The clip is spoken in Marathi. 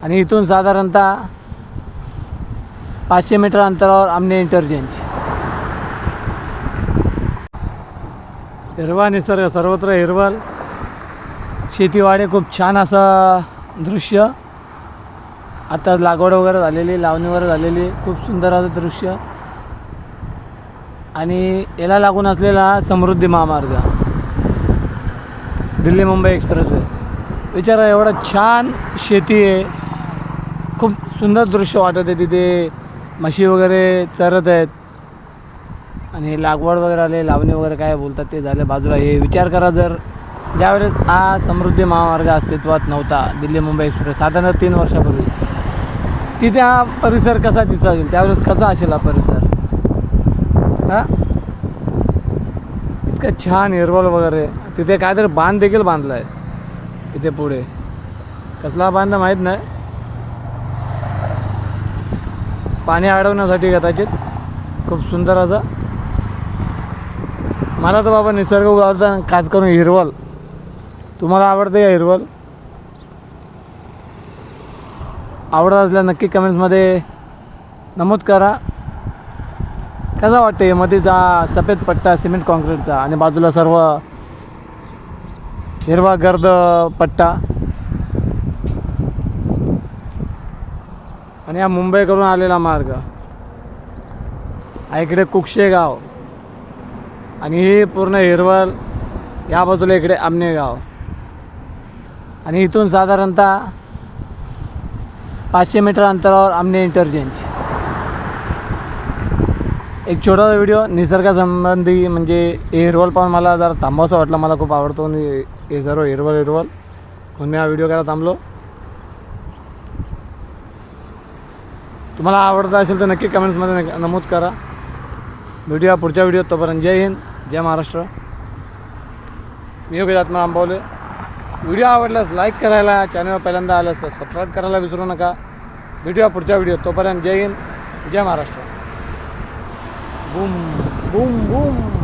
आणि इथून साधारणतः 500 मीटर अंतरावर आमने इंटरचेंज. हिरवा निसर्ग, सर्वत्र हिरवळ, शेतीवाडे, खूप छान असं दृश्य. आता लागवड वगैरे झालेली, लावणी वगैरे झालेली, खूप सुंदर असं दृश्य. आणि याला लागून असलेला समृद्धी महामार्ग, दिल्ली मुंबई एक्सप्रेसवे. विचारा, एवढं छान शेती आहे, खूप सुंदर दृश्य वाटत आहे. तिथे म्हशी वगैरे चरत आहेत आणि लागवड वगैरे आले, लावणी वगैरे काय बोलतात ते झाले बाजूला. हे विचार करा, जर ज्यावेळेस हा समृद्धी महामार्ग अस्तित्वात नव्हता, दिल्ली मुंबई एक्सप्रेस, साधारण 3 वर्षापूर्वी, तिथे हा परिसर कसा दिसेल, त्यावेळेस कसा असेल हा परिसर. हां, इतकं छान हिरवळ वगैरे. तिथे काहीतरी बांध देखील बांधला आहे इथे पुढे. कसला बांध माहीत नाही, पाणी अडवण्यासाठी कदाचित. खूप सुंदर असं. मला तर बाबा निसर्ग आवडता, खास करून हिरवळ. तुम्हाला आवडते का हिरवळ? आवडत असल्या नक्की कमेंट्समध्ये नमूद करा. कसा वाटते मध्येचा सफेद पट्टा सिमेंट कॉन्क्रीटचा आणि बाजूला सर्व हिरवा गर्द पट्टा. आणि हा मुंबईकडून आलेला मार्ग. इकडे कुक्षे गाव आणि ही पूर्ण हिरवळ. या बाजूला इकडे आमने गाव. आणि इथून साधारणतः 500 मीटर अंतरावर आमने इंटरचेंज. एक छोटासा व्हिडिओ निसर्गासंबंधी, म्हणजे हे हिरवळ पाहून मला जरा थांबावंसं वाटलं. मला खूप आवडतो आणि हे सर्व हिरवळ म्हणून मी हा व्हिडिओ करायला थांबलो. तुम्हाला आवडत असेल तर नक्की कमेंट्समध्ये नमूद करा. व्हिडिओ पुढच्या व्हिडिओ. तोपर्यंत जय हिंद, जय महाराष्ट्र. मी योगेश आत्मा आंबवले. व्हिडिओ आवडल्यास लाईक करायला, चॅनलवर पहिल्यांदा आलं तर सबस्क्राईब करायला विसरू नका. व्हिडिओ पुढच्या व्हिडिओ. तोपर्यंत जय हिंद, जय महाराष्ट्र. Boom boom boom.